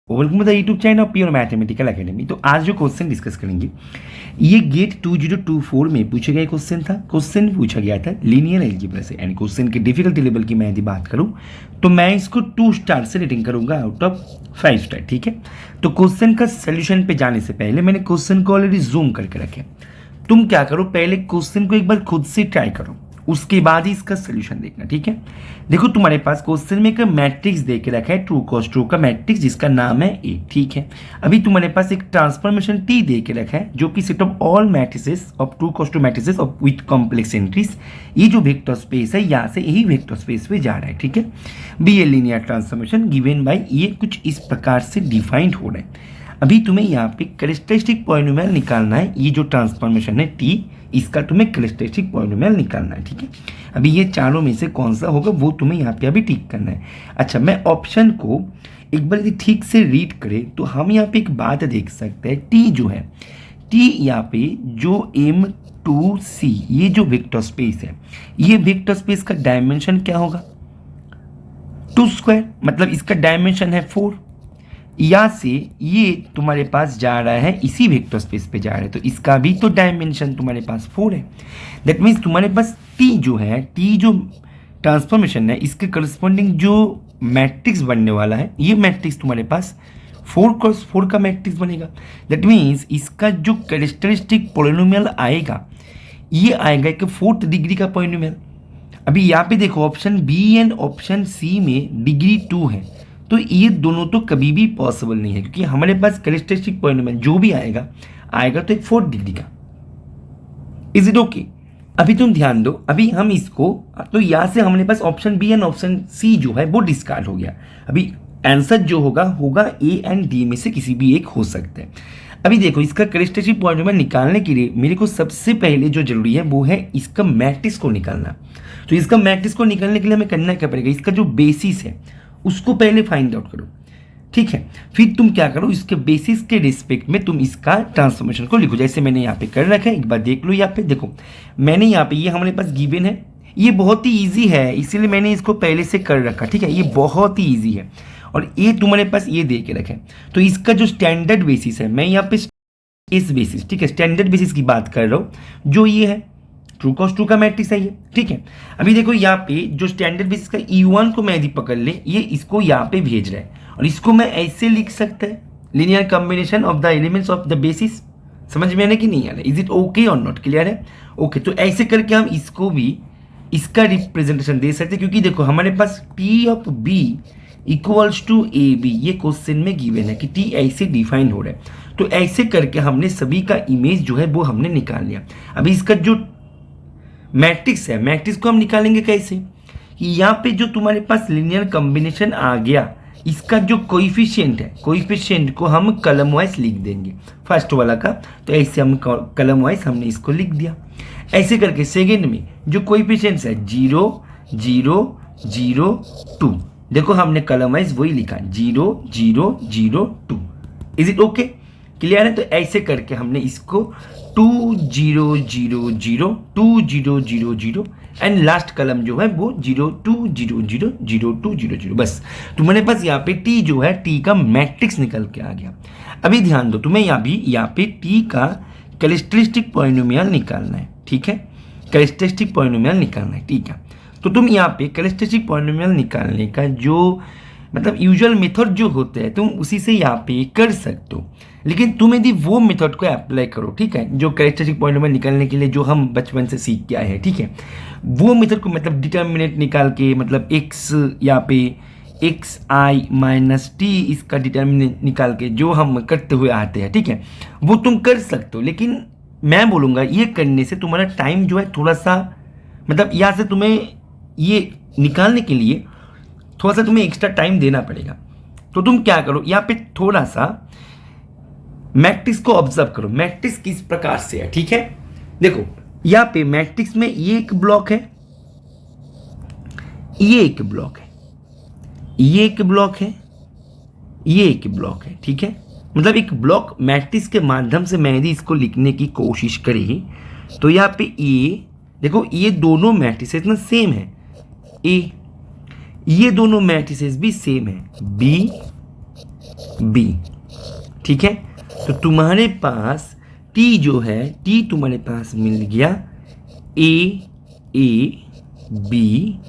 Welcome to the YouTube channel pure mathematical academy. तो आज जो क्वेश्चन डिस्कस करेंगे ये गेट 2024 में पूछा गया क्वेश्चन था। क्वेश्चन पूछा गया था लीनियर अलजेब्रा से, यानी क्वेश्चन की डिफिकल्टी लेवल की मैं यदि बात करूं तो मैं इसको 2 स्टार से रेटिंग करूंगा आउट ऑफ 5 स्टार। ठीक है, तो क्वेश्चन का सोल्यूशन पे जाने से पहले मैंने क्वेश्चन को ऑलरेडी जूम करके रखे। तुम क्या करो, पहले क्वेश्चन को एक बार खुद से ट्राई करो, उसके बाद ही इसका सोल्यूशन देखना। ठीक है, देखो तुम्हारे पास क्वेश्चन में एक मैट्रिक्स दे के रखा है, ट्रू कॉस ट्रू का मैट्रिक्स जिसका नाम है ए। ठीक है, अभी तुम्हारे पास एक ट्रांसफॉर्मेशन टी दे के रखा है जो कि set of all matrices of true cos true matrices of with complex entries. ये जो वेक्टर स्पेस है यहाँ से यही वेक्टर स्पेस पे जा रहा है। ठीक है, be a linear transformation given by ये कुछ इस प्रकार से डिफाइंड हो रहा है। अभी तुम्हें यहाँ पे कैरेक्टरिस्टिक पॉलिनोमियल निकालना है। ये जो ट्रांसफॉर्मेशन है टी, इसका तुम्हें कैरेक्टरिस्टिक पॉलिनोमियल निकालना है। ठीक है, अभी ये चारों में से कौन सा होगा वो तुम्हें यहाँ पे अभी ठीक करना है। अच्छा, मैं ऑप्शन को एक बार यदि ठीक से रीड करें तो हम यहाँ पे एक बात देख सकते हैं। टी जो है, टी यहाँ पे जो M2C ये जो वेक्टर स्पेस है, ये वेक्टर स्पेस का डायमेंशन क्या होगा? 2 स्क्वायर, मतलब इसका डायमेंशन है 4। यहाँ से ये तुम्हारे पास जा रहा है, इसी वेक्टर स्पेस पे जा रहा है, तो इसका भी तो डायमेंशन तुम्हारे पास 4 है। दैट मीन्स तुम्हारे पास टी जो है, टी जो ट्रांसफॉर्मेशन है, इसके करस्पॉन्डिंग जो मैट्रिक्स बनने वाला है, ये मैट्रिक्स तुम्हारे पास 4x4 का मैट्रिक्स बनेगा। दैट मीन्स इसका जो कैरेक्टरिस्टिक पॉलिनोमियल आएगा, ये आएगा एक 4th डिग्री का पॉलिनोमियल। अभी यहाँ पे देखो, option B and option C में डिग्री 2 है, तो ये दोनों तो कभी भी पॉसिबल नहीं है, क्योंकि हमारे पास कैरेक्टरिस्टिक पॉलिनोमियल जो भी आएगा तो एक 4th डिग्री का। Is it okay? अभी तुम ध्यान दो, अभी हम इसको, तो यहाँ से हमारे पास option B and option C जो है वो डिस्कार्ड हो गया। अभी आंसर जो होगा ए एंड डी में से किसी भी एक हो सकता है। अभी देखो, इसका कैरेक्टरिस्टिक पॉलिनोमियल निकालने के लिए मेरे को सबसे पहले जो जरूरी है वो है इसका मैट्रिक्स को निकालना। तो इसका मैट्रिक्स को निकालने के लिए हमें करना क्या पड़ेगा? इसका जो बेसिस है उसको पहले फाइंड आउट करो। ठीक है, फिर तुम क्या करो, इसके बेसिस के रिस्पेक्ट में तुम इसका ट्रांसफॉर्मेशन को लिखो, जैसे मैंने यहाँ पे कर रखा है। एक बार देख लो, यहाँ पे देखो, मैंने यहाँ पे ये हमारे पास गिवन है, ये बहुत ही ईजी है, इसीलिए मैंने इसको पहले से कर रखा। ठीक है, ये बहुत ही ईजी है और ये तुम्हारे पास ये दे के रखे। तो इसका जो स्टैंडर्ड बेसिस है, मैं यहाँ पे इस बेसिस, ठीक है, स्टैंडर्ड बेसिस की बात कर रहा हूँ, जो ये है ट्रू कॉस ट्रू का मैट्रिक्स है ये। ठीक है, अभी देखो यहाँ पे जो स्टैंडर्ड बेसिस का E1 को मैं यदि पकड़ ले, ये इसको यहाँ पे भेज रहा है और इसको मैं ऐसे लिख सकता है, linear combination of the elements of the basis. समझ में आ रहा है कि नहीं आ रहा है? इज इट ओके और नॉट? क्लियर है? ओके, तो ऐसे करके हम इसको भी इसका रिप्रेजेंटेशन दे सकते हैं, क्योंकि देखो हमारे पास P of B equals to AB ये क्वेश्चन में गिवन है कि T ऐसे डिफाइन हो रहा है। तो ऐसे करके हमने सभी का इमेज जो है वो हमने निकाल लिया। अभी इसका जो मैट्रिक्स है, मैट्रिक्स को हम निकालेंगे कैसे? कि यहाँ पे जो तुम्हारे पास लीनियर कॉम्बिनेशन आ गया, इसका जो कोएफिशिएंट है, कोएफिशिएंट को हम कलम वाइज लिख देंगे फर्स्ट वाला का। तो ऐसे हम कलम वाइज हमने इसको लिख दिया। ऐसे करके सेकेंड में जो कोएफिशिएंट्स है 0 0 0 2, देखो हमने कलम वाइज वही लिखा 0 0 0 2। Is it okay? क्लियर है? तो ऐसे करके हमने इसको 2 0 0 0 2 0 0 0 एंड लास्ट कलम जो है वो 0 2 0 0 0 2 0 0। बस तुम्हारे पास यहाँ पे टी जो है, टी का मैट्रिक्स निकल के आ गया। अभी ध्यान दो, तुम्हें यहाँ पे टी का कैरेक्टरिस्टिक पॉलिनोमियल निकालना है। ठीक है, कैरेक्टरिस्टिक पॉलिनोमियल निकालना है। ठीक है, तो तुम यहाँ पे कैरेक्टरिस्टिक पॉलिनोमियल निकालने का जो मतलब यूजुअल मेथड जो होते हैं, तुम उसी से यहाँ पे कर सकते हो, लेकिन तुम यदि वो मेथड को अप्लाई करो, ठीक है, जो कैरेक्टरिस्टिक पॉलिनोमियल निकालने के लिए जो हम बचपन से सीख के आए हैं, ठीक है, वो मेथड को मतलब डिटर्मिनेंट निकाल के, मतलब x यहाँ पे xi माइनस टी इसका डिटर्मिनेंट निकाल के जो हम करते हुए आते हैं, ठीक है, वो तुम कर सकते हो। लेकिन मैं बोलूँगा ये करने से तुम्हारा टाइम जो है थोड़ा सा, मतलब यहाँ से तुम्हें ये निकालने के लिए थोड़ा सा तुम्हें एक्स्ट्रा टाइम देना पड़ेगा। तो तुम क्या करो, यहाँ पे थोड़ा सा मैट्रिक्स को ऑब्जर्व करो, मैट्रिक्स किस प्रकार से है। ठीक है, देखो यहाँ पे मैट्रिक्स में ये एक ब्लॉक है, ये एक ब्लॉक है, ये एक ब्लॉक है, ये एक ब्लॉक है। ठीक है, मतलब एक ब्लॉक मैट्रिक्स के माध्यम से मैं यदि इसको लिखने की कोशिश करी तो यहाँ पे देखो ये दोनों मैट्रिसेस ना सेम है, ये दोनों मैट्रिसेस भी सेम है, B बी, ठीक है। तो तुम्हारे पास टी जो है, टी तुम्हारे पास मिल गया ए बी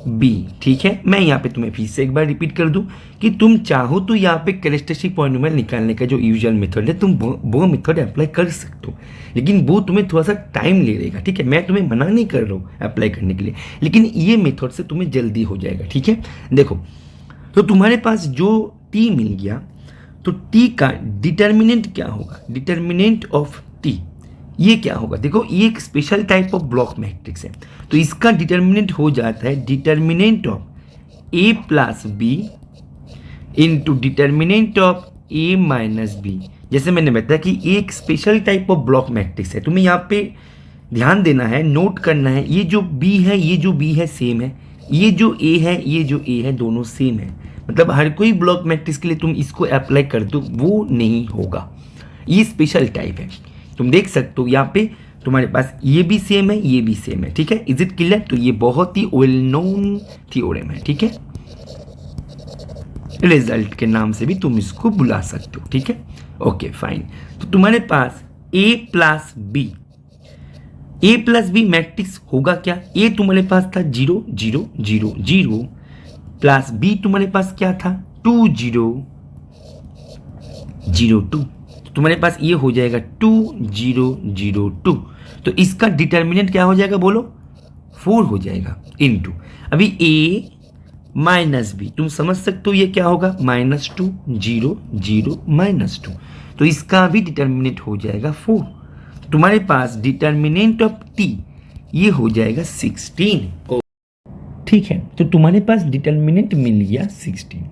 बी, ठीक है। मैं यहाँ पे तुम्हें फिर से एक बार रिपीट कर दूं कि तुम चाहो तो यहाँ पे कैरेक्टरिस्टिक पॉलिनोमियल निकालने का जो यूजुअल मेथड है तुम वो मेथड अप्लाई कर सकते हो, लेकिन वो तुम्हें थोड़ा सा टाइम ले लेगा, ठीक है। मैं तुम्हें मना नहीं कर रहा हूँ अप्लाई करने के लिए, लेकिन ये मेथड से तुम्हें जल्दी हो जाएगा, ठीक है। देखो, तो तुम्हारे पास जो टी मिल गया, तो टी का डिटर्मिनेंट क्या होगा, डिटर्मिनेंट ऑफ टी ये क्या होगा, देखो ये एक special type of block matrix है, तो इसका डिटर्मिनेंट हो जाता है determinant of A plus B into determinant of A minus B. जैसे मैंने बताया कि ये एक special type of block matrix है, तुम्हें यहाँ पे ध्यान देना है, नोट करना है, ये जो बी है, ये जो बी है सेम है, ये जो ए है, ये जो ए है, दोनों सेम है। मतलब हर कोई ब्लॉक मैट्रिक्स के लिए तुम इसको अप्लाई कर दो वो नहीं होगा, ये स्पेशल टाइप है। तुम देख सकते हो यहाँ पे तुम्हारे पास ये भी सेम है, ये भी सेम है, ठीक है। Is it clear? तो ये बहुत ही वेल नोन थ्योरम है, ठीक है। रिजल्ट के नाम से भी तुम इसको बुला सकते हो, ठीक है। Okay fine. तो तुम्हारे पास ए प्लस बी मैट्रिक्स होगा क्या, ए तुम्हारे पास था 0 0 0 0 प्लस बी तुम्हारे पास क्या था 2 0 0 2, तुम्हारे पास ये हो जाएगा 2 0 0 2। तो इसका डिटर्मिनेंट क्या हो जाएगा बोलो, 4 हो जाएगा इनटू, अभी ए माइनस बी तुम समझ सकते हो ये क्या होगा -2 0 0 -2, तो इसका भी डिटर्मिनेंट हो जाएगा 4। तुम्हारे पास डिटर्मिनेंट ऑफ टी ये हो जाएगा 16, ठीक है। तो तुम्हारे पास डिटर्मिनेंट मिल गया 16,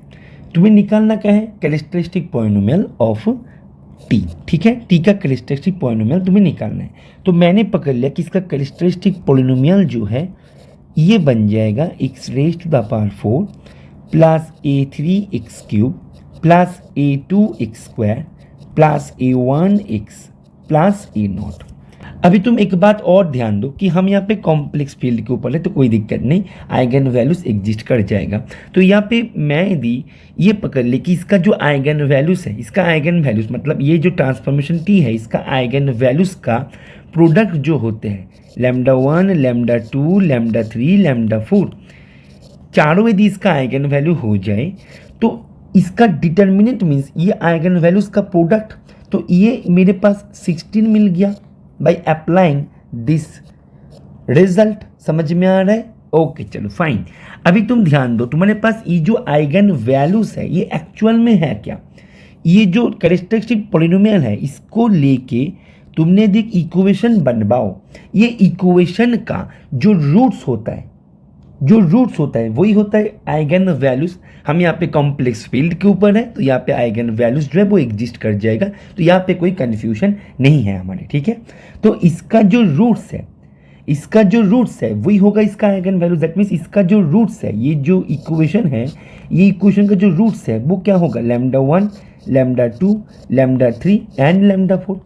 तुम्हें निकालना क्या है, कैरेक्टरिस्टिक पॉलिनोमियल ऑफ टी, ठीक है। टी का कैरेक्टरिस्टिक पॉलिनोमियल तुम्हें निकालना है, तो मैंने पकड़ लिया कि इसका कैरेक्टरिस्टिक पॉलिनोमियल जो है ये बन जाएगा x raise to the power 4 plus a3x³ plus a2x² plus a1x plus a0। अभी तुम एक बात और ध्यान दो कि हम यहाँ पे कॉम्प्लेक्स फील्ड के ऊपर है तो कोई दिक्कत नहीं, आइगन वैल्यूज एग्जिस्ट कर जाएगा। तो यहाँ पे मैं यदि ये पकड़ ले कि इसका जो आइगन वैल्यूज है, इसका आइगन वैल्यूज मतलब ये जो ट्रांसफॉर्मेशन टी है, इसका आइगन वैल्यूज का प्रोडक्ट जो होते हैं λ1 λ2 λ3 λ4, चारों यदि इसका आइगन वैल्यू हो जाए तो इसका डिटर्मिनेंट मीन्स ये आइगन वैल्यूज का प्रोडक्ट, तो ये मेरे पास 16 मिल गया बाय अप्लाइंग दिस रिजल्ट। समझ में आ रहा है? ओके चलो फाइन। अभी तुम ध्यान दो, तुम्हारे पास ये जो आइगन वैल्यूज है ये एक्चुअल में है क्या, ये जो कैरेक्टरिस्टिक पॉलिनोमियल है इसको लेके तुमने देख इक्वेशन बनवाओ, ये इक्वेशन का जो रूट्स होता है वही होता है आइगन वैल्यूज। हम यहाँ पे कॉम्प्लेक्स फील्ड के ऊपर है तो यहाँ पे आइगन वैल्यूज जो है वो एग्जिस्ट कर जाएगा, तो यहाँ पे कोई कन्फ्यूजन नहीं है हमारे, ठीक है। तो इसका जो रूट्स है वही होगा इसका आइगन वैल्यूज, दैट मीन्स इसका जो रूट्स है, ये जो इक्वेशन है, ये इक्वेशन का जो रूट्स है वो क्या होगा λ1 λ2 λ3 एंड λ4,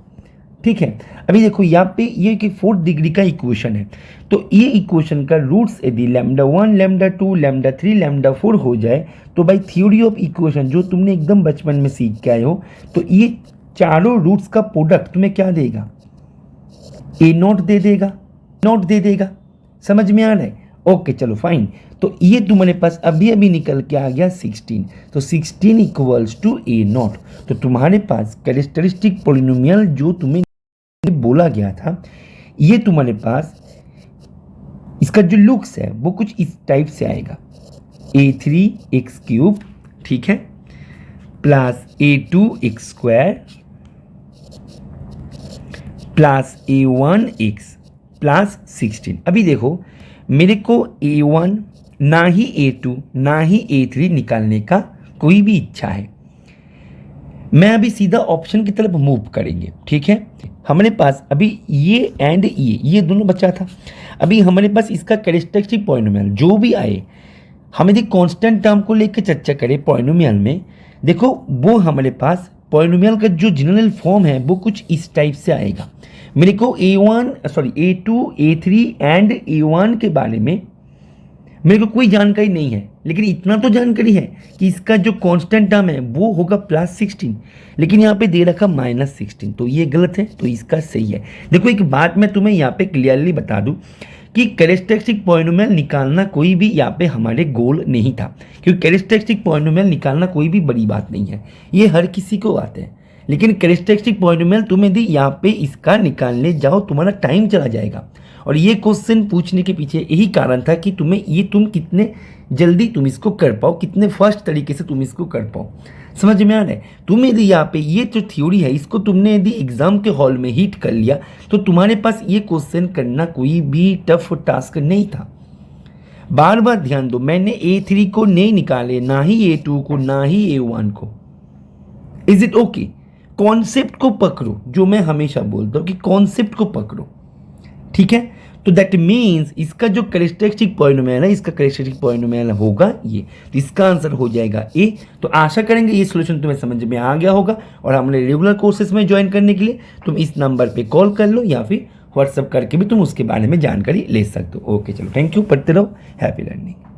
ठीक है। अभी देखो यहाँ पे ये कि 4th डिग्री का इक्वेशन है, तो ये इक्वेशन का रूट्स यदि λ1 λ2 λ3 λ4 हो जाए तो बाय थ्योरी ऑफ इक्वेशन जो तुमने एकदम बचपन में सीख के आए हो, तो ये चारों रूट्स का प्रोडक्ट तुम्हें क्या देगा, a0 दे देगा। समझ में आ रहा है? ओके चलो फाइन। तो ये तुम्हारे पास अभी निकल के आ गया 16, तो 16 इक्वल्स टू a0। तो तुम्हारे पास कैरेक्टरिस्टिक पॉलिनोमियल जो तुम्हें बोला गया था, ये तुम्हारे पास इसका जो लुक्स है वो कुछ इस टाइप से आएगा, a3x³ ठीक है plus a2x² plus a1x plus 16। अभी देखो मेरे को a1 ना ही a2 ना ही a3 निकालने का कोई भी इच्छा है, मैं अभी सीधा ऑप्शन की तरफ मूव करेंगे, ठीक है। हमारे पास अभी ये एंड ये दोनों बचा था। अभी हमारे पास इसका कैरेक्टरिस्टिक पॉलिनोमियल जो भी आए, हम यदि कांस्टेंट टर्म को लेकर चर्चा करें पॉलिनोमियल में, देखो वो हमारे पास पॉलिनोमियल का जो जनरल फॉर्म है वो कुछ इस टाइप से आएगा। मेरे को a2 a3 एंड a1 के बारे में मेरे को कोई जानकारी नहीं है, लेकिन इतना तो जानकारी है कि इसका जो कांस्टेंट टर्म है वो होगा +16, लेकिन यहाँ पे दे रखा -16, तो ये गलत है, तो इसका सही है। देखो एक बात मैं तुम्हें यहाँ पे क्लियरली बता दूँ कि कैरेक्टरिस्टिक पॉलिनोमियल निकालना कोई भी यहाँ पे हमारे गोल नहीं था, क्योंकि कैरेक्टरिस्टिक पॉलिनोमियल निकालना कोई भी बड़ी बात नहीं है, ये हर किसी को आते हैं। लेकिन कैरेक्टरिस्टिक पॉलिनोमियल तुम्हें दी, यहाँ पे इसका निकालने जाओ तुम्हारा टाइम चला जाएगा। और ये क्वेश्चन पूछने के पीछे यही कारण था कि तुम कितने जल्दी तुम इसको कर पाओ, कितने फास्ट तरीके से तुम इसको कर पाओ। समझ में आ रहा है? तुम्हें यदि यहाँ पे ये जो थ्योरी है इसको तुमने यदि एग्जाम के हॉल में हिट कर लिया तो तुम्हारे पास ये क्वेश्चन करना कोई भी टफ टास्क नहीं था। बार बार ध्यान दो, मैंने A3 को नहीं निकाले, ना ही A2 को, ना ही A1 को। Is it okay? कॉन्सेप्ट को पकड़ो, जो मैं हमेशा बोलता हूँ कि कॉन्सेप्ट को पकड़ो, ठीक है? तो दैट मीन्स इसका जो कैरेक्टरिस्टिक पॉलिनोमियल है, इसका कैरेक्टरिस्टिक पॉलिनोमियल होगा ये, तो इसका आंसर हो जाएगा ए। तो आशा करेंगे ये सॉल्यूशन तुम्हें समझ में आ गया होगा, और हमारे रेगुलर कोर्सेज में ज्वाइन करने के लिए तुम इस नंबर पे कॉल कर लो या फिर व्हाट्सअप करके भी तुम उसके बारे में जानकारी ले सकते हो। ओके चलो, थैंक यू, पढ़ते रहो, हैप्पी लर्निंग।